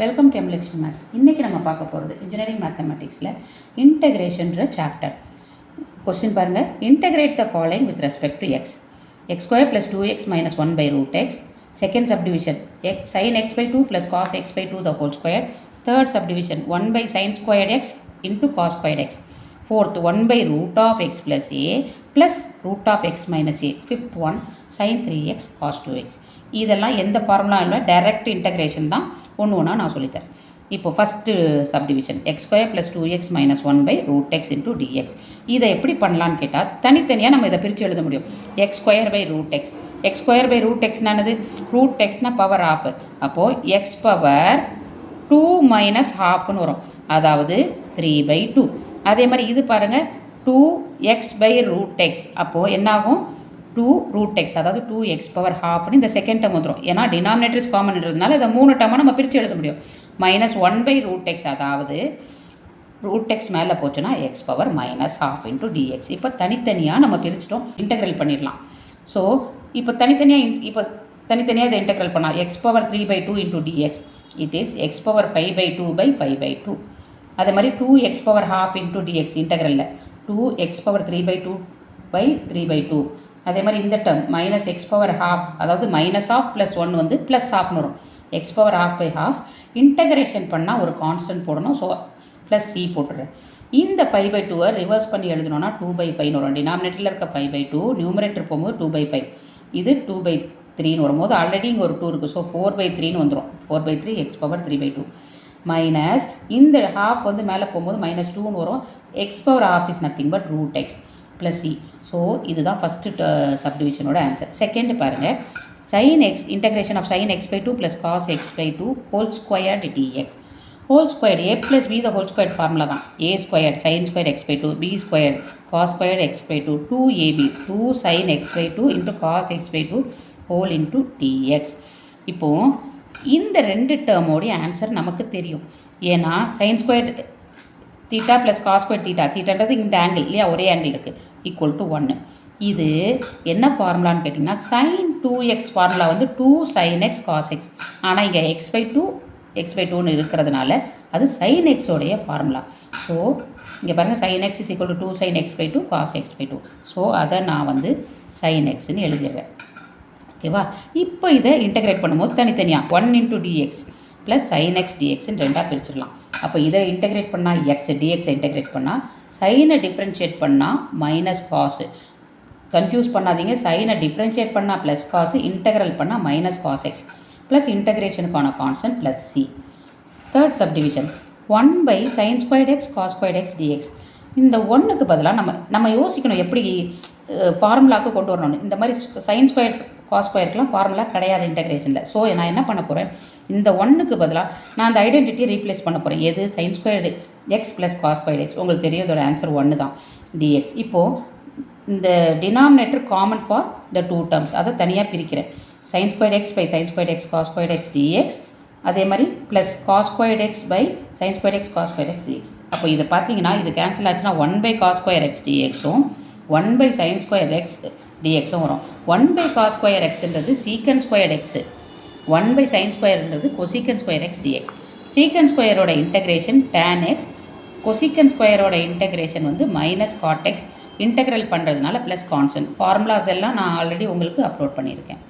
Welcome to எம்லக்ஷ்மி maths. இன்றைக்கி நம்ம பார்க்க போகிறது இன்ஜினியரிங் மேத்தமெட்டிக்ஸில் இன்டெகிரேஷன்ற சாப்டர். கொஸ்டின் பாருங்கள். Integrate the following with respect to x. X square plus 2x minus 1 by root x. Second subdivision sin x by 2 plus cos x by 2 the whole square. Third subdivision 1 by sin squared x into cos squared x. Fourth 1 by root of x plus a plus root of x minus a. Fifth one sin 3x cos 2x. இதெல்லாம் எந்த formula இல்லை, direct integration தான். ஒன்று ஒன்றா நான் சொல்லித்தரேன். இப்போ first subdivision x square plus 2x minus 1 by root x into dx. இதை எப்படி பண்ணலான்னு கேட்டால் தனித்தனியாக நம்ம இதை பிரித்து எழுத முடியும். X square by root x. X square by root எக்ஸ்னானது ரூட் எக்ஸ்னால் பவர் ஆஃப். அப்போது எக்ஸ் பவர் 2 மைனஸ் ஹாஃப்னு வரும், அதாவது 3/2. அதே மாதிரி இது பாருங்கள் 2x பை ரூட் எக்ஸ். அப்போது என்னாகும் 2 ரூட் எக்ஸ், அதாவது 2x பவர் ஹாஃப்னு இந்த செகண்ட் டேர்ம் வந்துடும். ஏன்னா டினாமினேட்டர்ஸ் காமன்ன்றதுனால இதை 3 டேர்மாக நம்ம பிரித்து எழுத முடியும். மைனஸ் 1 பை ரூட் எக்ஸ், அதாவது ரூட் எக்ஸ் மேலே போச்சுன்னா X power minus half into dx. இப்போ தனித்தனியாக நம்ம பிரிச்சிட்டோம், இன்டெக்ரல் பண்ணிடலாம். ஸோ இப்போ தனித்தனியாக இதை இன்டெக்ரல் பண்ணலாம். X power 3/2 into dx it is x power 5/2 by 5/2. அதே மாதிரி 2x power half into dx இன்டெக்ரலில் 2x பவர் 3/2 பை 3/2. அதே மாதிரி இந்த term minus x power half, அதாவது மைனஸ் ஆஃப் ப்ளஸ் 1 வந்து ப்ளஸ் ஹாஃப்னு வரும். X power half by half integration பண்ணால் ஒரு கான்ஸ்டன்ட் போடணும். ஸோ ப்ளஸ் சி போட்டுடுறேன். இந்த 5/2 ரிவர்ஸ் பண்ணி எழுதணும்னா 2/5 வரும். டினாமினேட்டரில் இருக்க 5/2 நியூமரேட்டர் போகும்போது 2/5. இது 2/3 வரும்போது ஆல்ரெடி இங்கே ஒரு 2 இருக்குது. ஸோ 4/3 வந்துடும். 4/3 எக்ஸ் பவர் 3/2 மைனஸ் இந்த ஹாஃப் வந்து மேலே போகும்போது மைனஸ் 2 வரும். X power half is nothing but root x plus c. So இதுதான் ஃபஸ்ட்டு சப்டிவிஷனோட ஆன்சர். செகண்ட் பாருங்கள். sin x integration of sin x by 2 plus cos x by 2 whole squared dx. whole squared a plus b the whole squared formula தான். a squared sin squared x by 2 b squared cos squared x by 2 2ab 2 sin x by 2 into cos x by 2 whole into dx. இப்போது இந்த ரெண்டு டேர்மோடைய answer நமக்கு தெரியும். ஏன்னா sin squared theta plus cos square தீட்டான்றது இந்த angle இல்லையா, ஒரே ஆங்கிள் இருக்குது, ஈக்குவல் டு 1. இது என்ன ஃபார்முலான்னு கேட்டிங்கன்னா sin 2x ஃபார்முலா வந்து 2 sin x cos x. ஆனால் இங்கே x/2ன்னு இருக்கிறதுனால அது sin x உடைய ஃபார்முலா. ஸோ இங்கே பாருங்கள் sin x is equal to 2 sin x/2 cos x/2. So அதை நான் வந்து sin xன்னு எழுதிடுறேன். ஓகேவா? இப்போ இதை இன்டகிரேட் பண்ணும்போது தனித்தனியாக 1 into dx plus sin x dxன்னு ரெண்டாக பிரிச்சிடலாம். அப்போ இதை இன்டகிரேட் பண்ணால் எக்ஸ் டிஎக்ஸை இன்டகிரேட் பண்ணால் சைனை டிஃப்ரென்ஷியேட் பண்ணால் மைனஸ் காசு. கன்ஃபியூஸ் பண்ணாதீங்க. சைனை டிஃப்ரென்ஷியேட் பண்ணால் ப்ளஸ் காசு, இன்டகிரல் பண்ணால் மைனஸ் காஸ் எக்ஸ் ப்ளஸ் இன்டகிரேஷனுக்கான constant plus C. Third subdivision 1 by sine squared x cos squared x dx. இந்த 1க்கு பதிலாக நம்ம யோசிக்கணும் எப்படி ஃபார்முலாவுக்கு கொண்டு வரணும். இந்த மாதிரி சைன் ஸ்கொயர் காஸ் ஸ்கொயருக்குலாம் ஃபார்முலா கிடையாது இன்டகிரேஷனில். ஸோ நான் என்ன பண்ண போகிறேன், இந்த 1க்கு பதிலாக நான் அந்த ஐடென்டிட்டியை ரீப்ளேஸ் பண்ண போகிறேன். எது sine squared x plus cos squared x. உங்களுக்கு தெரியும் இதோட ஆன்சர் 1 தான், டிஎக்ஸ். இப்போது இந்த denominator common for the 2 terms, அதை தனியாக பிரிக்கிறேன். Sine squared x by sine squared x cos squared x dx. அதே மாதிரி plus cos squared x by sine squared x cos squared x dx. அப்போ இதை பார்த்தீங்கன்னா இது கேன்சல் ஆச்சுன்னா 1 பை காஸ் ஸ்கொயர் எக்ஸ் டிஎக்ஸும் 1 பை சைன் ஸ்கொயர் எக்ஸ் டிஎக்ஸும் வரும். 1 பை காஸ் ஸ்கொயர் எக்ஸ்ன்றது secant square x, 1 by sine ஸ்கொயர்ன்றது cosecant square x dx. Secant ஸ்கொயரோட இன்டகிரேஷன் tan x, கொசிக்கன் ஸ்கொயரோட இன்டகிரேஷன் வந்து மைனஸ் காட் எக்ஸ். இன்டகிரல் பண்ணுறதுனால ப்ளஸ் கான்ஸ்டன்ட். ஃபார்முலாஸ் எல்லாம் நான் ஆல்ரெடி உங்களுக்கு அப்லோட் பண்ணியிருக்கேன்.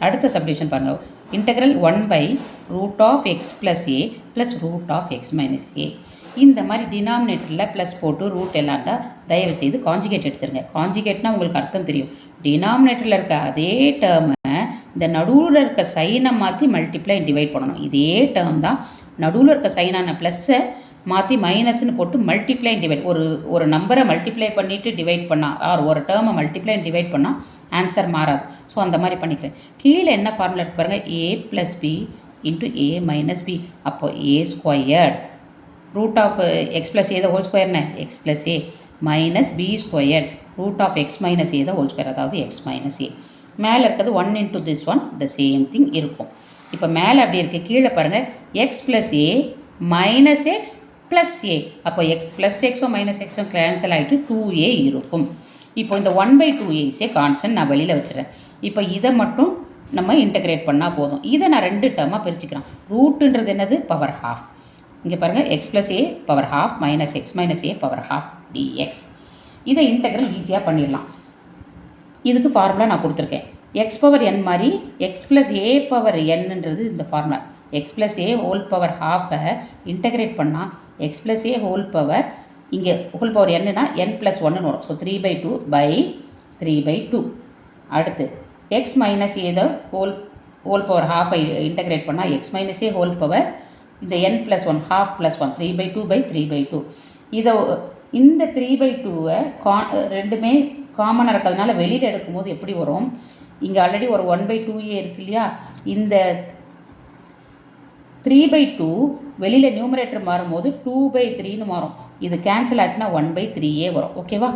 அடுத்த சப்டிவிஷன் பாருங்கள். Integral 1 by root of X plus a plus root of X minus a. இந்த மாதிரி டினாமினேட்டரில் ப்ளஸ் போட்டு ரூட் எல்லாம் தான் தயவு செய்து காஞ்சிகேட் எடுத்துருங்க. காஞ்சிகேட்னால் உங்களுக்கு அர்த்தம் தெரியும். டினாமினேட்டரில் இருக்க அதே டேர்மை இந்த நடுவில் இருக்க சைனை மாற்றி மல்டிப்ளை டிவைட் பண்ணணும். இதே டேர்ம் தான் நடுவில் இருக்க சைனான ப்ளஸ்ஸை மாற்றி மைனஸ்ன்னு போட்டு மல்டிப்ளை டிவைட், ஒரு நம்பரை மல்டிப்ளை பண்ணிவிட்டு டிவைட் பண்ணால் ஆர் ஒரு டேர்மை மல்டிப்ளை டிவைட் பண்ணால் ஆன்சர் மாறாது. ஸோ அந்த மாதிரி பண்ணிக்கிறேன். கீழே என்ன ஃபார்முலா இருக்கு பாருங்கள், A plus B into A minus B. அப்போது a squared root of X plus A the whole ஸ்கொயர்னு X plus A minus B squared root of X minus A the whole square, அதாவது X minus A. மேலே இருக்கிறது 1 into this one the same thing இருக்கும். இப்போ மேலே அப்படி இருக்குது, கீழே பாருங்கள் X plus A minus X plus ஏ. அப்போ எக்ஸ் ப்ளஸ் எக்ஸும் மைனஸ் எக்ஸும் கேன்சல் ஆகிட்டு 2a இருக்கும். இப்போ இந்த 1/2a கான்ஸ்டன்ட் நான் வெளியில் வச்சுறேன். இப்போ இதை மட்டும் நம்ம இன்டகிரேட் பண்ணால் போதும். இதை நான் 2 டேர்மாக பிரிச்சுக்கிறேன். ரூட்டுன்றது என்னது? Power half. இங்கே பாருங்கள், X plus A power half minus X minus A power half DX. இதை இன்டகிரல் ஈஸியாக பண்ணிடலாம். இதுக்கு ஃபார்முலா நான் கொடுத்துருக்கேன். எக்ஸ் பவர் என் மாதிரி எக்ஸ் ப்ளஸ் ஏ பவர் என்னன்றது இந்த formula. X plus A whole power ஹாஃபை இன்டகிரேட் பண்ணால் X plus A whole power, இங்கே ஹோல் பவர் என்னன்னா என் ப்ளஸ் 1ன்னு வரும். So 3/2 by 3/2. அடுத்து X minus A the whole power ஹாஃபை இன்டகிரேட் பண்ணால் X minus A whole power இந்த n + 1 ஹாஃப் ப்ளஸ் 1 3/2 பை 3/2. இதை இந்த 3/2வை ரெண்டுமே காமனாக இருக்கிறதுனால வெளியில் எடுக்கும்போது எப்படி வரும்? இங்கே ஆல்ரெடி ஒரு 1/2a இருக்கு இல்லையா? இந்த 3/2 வெளியில் நியூமரேட்டர் மாறும்போது 2/3ன்னு மாறும். இது கேன்சல் ஆச்சுன்னா 1/3a வரும். ஓகேவா?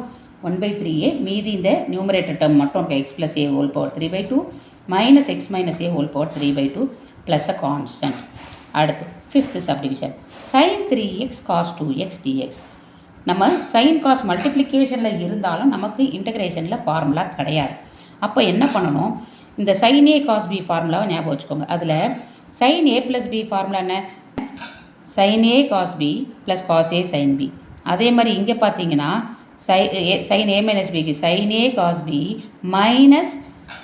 1/3a மீதி இந்த நியூமரேட்டர் டேர்ம் மட்டும் இருக்கும். X plus A whole power 3/2 minus X minus A whole power 3/2 plus a constant. அடுத்து 5th subdivision sin 3x cos 2x dx. நம்ம சைன் காஸ் மல்டிப்ளிகேஷனில் இருந்தாலும் நமக்கு இன்டகிரேஷனில் ஃபார்முலா கிடையாது. அப்போ என்ன பண்ணணும்? இந்த sin a cos b ஃபார்முலாவை ஞாபகம் வச்சுக்கோங்க. அதில் sin a plus b formula என்ன? sin a cos b plus cos a sin b. அதே மாதிரி இங்கே பார்த்தீங்கன்னா sin a மைனஸ் பிக்கு sin a cos b minus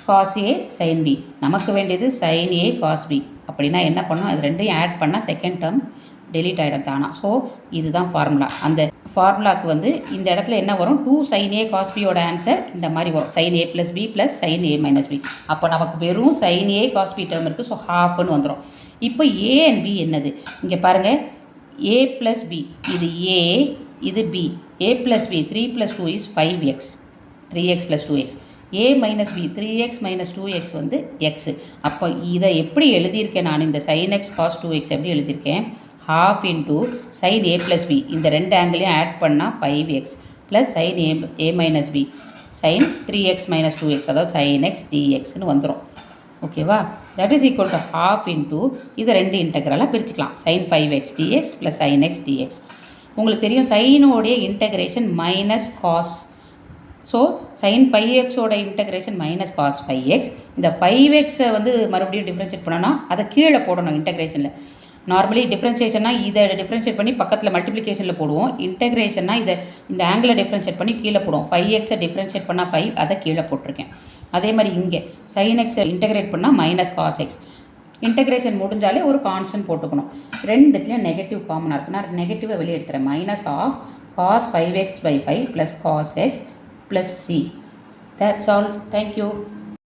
cos a sin b. நமக்கு வேண்டியது sin a cos b. அப்படின்னா என்ன பண்ணணும்? அது ரெண்டையும் ஆட் பண்ணால் செகண்ட் டேர்ம் டெலீட் ஆகிடும் தானா. ஸோ இதுதான் ஃபார்முலா. அந்த ஃபார்முலாவுக்கு வந்து இந்த இடத்துல என்ன வரும்? 2 sin a cos bயோட ஆன்சர் இந்த மாதிரி வரும். sin a plus b plus sin a minus b. அப்போ நமக்கு வெறும் sin a cos b term இருக்குது. ஸோ ஹாஃப்னு வந்துடும். இப்போ a and b என்னது? இங்கே பாருங்கள், a ப்ளஸ் b, இது a, இது b. a plus b 3 + 2 is 5x, 3x + 2x. a minus b 3x minus 2x வந்து x. அப்போ இதை எப்படி எழுதியிருக்கேன் நான்? இந்த sin x cos 2x எப்படி எழுதியிருக்கேன்? Half into sin a plus b, இந்த ரெண்டு ஆங்கிளையும் ஆட் பண்ணால் 5x plus sin a minus b sin 3x minus 2x, அதாவது sin x dxன்னு வந்துடும். ஓகேவா? That is equal to half into இதை ரெண்டு இன்டெக்ரலாக பிரிச்சுக்கலாம். sin 5x dx plus sin x dx. உங்களுக்கு தெரியும் சைனோடைய integration minus cos. So sin 5xோட இன்டெக்ரேஷன் மைனஸ் காஸ் 5x. இந்த 5xை வந்து மறுபடியும் டிஃப்ரென்ஷியேட் பண்ணோன்னா அதை கீழே போடணும் இன்டெக்ரேஷனில். நார்மலி டிஃப்ரென்ஷியேஷன்னா இதை டிஃப்ரென்ஷியேட் பண்ணி பக்கத்தில் மல்டிப்ளிகேஷனில் போடுவோம். இன்டெக்ரேஷன்னா இதை இந்த ஆங்கிளை டிஃப்ரென்ஷியேட் பண்ணி கீழே போடுவோம். 5xை டிஃப்ரென்ஷியேட் பண்ணால் 5, அதை கீழே போட்டிருக்கேன். அதே மாதிரி இங்கே sin xை இன்டெகிரேட் பண்ணால் மைனஸ் காஸ் எக்ஸ். இன்டெகிரேஷன் முடிஞ்சாலே ஒரு கான்ஸ்டன்ட் போட்டுக்கணும். ரெண்டுத்துலேயும் நெகட்டிவ் காமனாக இருக்குது. நான் நெகட்டிவை வெளியே எடுத்துகிறேன். Minus of cos 5x/5 plus cos X plus C. That's all. Thank you.